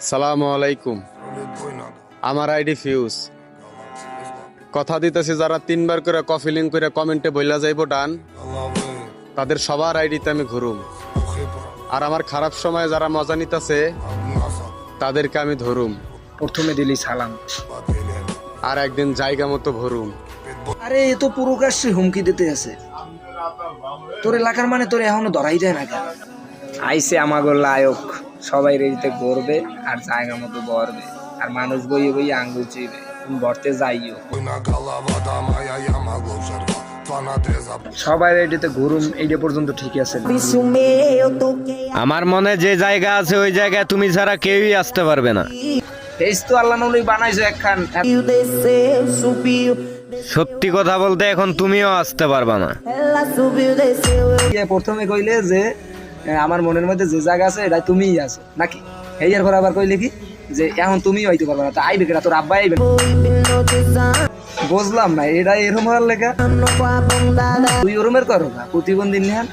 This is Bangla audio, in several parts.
সালামু আলাইকুম। আমার আইডি ফিউজ। কথা দিতেছি, যারা 3বার করে কফি লিঙ্ক করে কমেন্টে বইলা যাইব ডান, তাদের সবার আইডিতে আমি ঘুরুম। আর আমার খারাপ সময়ে যারা মজা নিতেছে তাদেরকে আমি ধরুম। প্রথমে দিলি সালাম, আর একদিন জায়গা মতো ভরুম। আরে এ তো পুরো কাছে হুমকি দিতে আছে। তোর এলাকার মানে তোর এখনো ধরাই দেয় না কেন? আইসে আমাগো লায়ক, সবাই রেজিতে করবে আর জায়গা মতো বরবে, আর মানুষ বইয়ে বইয়ে আঙ্গুল চিবে, তুমি বর্তে যাইও। সবাই রেডিতে ঘুরুম, এইটা পর্যন্ত ঠিক আছে। আমার মনে যে জায়গা আছে ওই জায়গায় তুমি ছাড়া কেউই আসতে পারবে না। ফেস তো আল্লাহ নবী বানাইছো একখান। সত্যি কথা বলতে এখন তুমিও আসতে পারবা না। প্রথমে কইলে যে আমার মনের মধ্যে যে জায়গা আছে এটা তুমিই আছো নাকি, এইয়ার পর আবার কইলে কি যে এখন তুমিও হইতে পারবে না, তা আইবে কেনা? তোর আব্বা আইবে? বুঝলাম না, এটা এরম হওয়ার লেখা। তুই ওরমের করো না প্রতিবন্ধী নেন।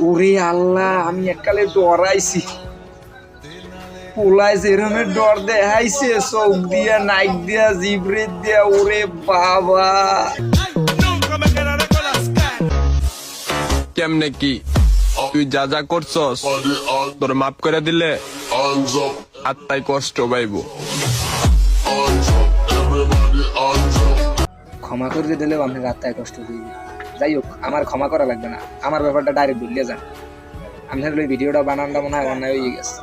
ওরে আল্লাহ, আমি এককালে ডরাইছি। পোলাইছে এরমের ডর দেখাইছে, চোখ দিয়া, নাইক দিয়া, জিব্রেট দিয়া। ওরে বাবা, কেমনে কি তুই যা যা করছস তোর মাফ করে দিলে আত্মায় কষ্ট পাইব। ক্ষমা করে দিলেও আপনি রাত্তায় কষ্ট দিই। যাই হোক, আমার ক্ষমা করা লাগবে না, আমার ব্যাপারটা ডাইরেক্ট ভুলিয়ে যান। আপনার ওই ভিডিওটা বানানটা মনে হয় অন্যায় হয়ে গেছে।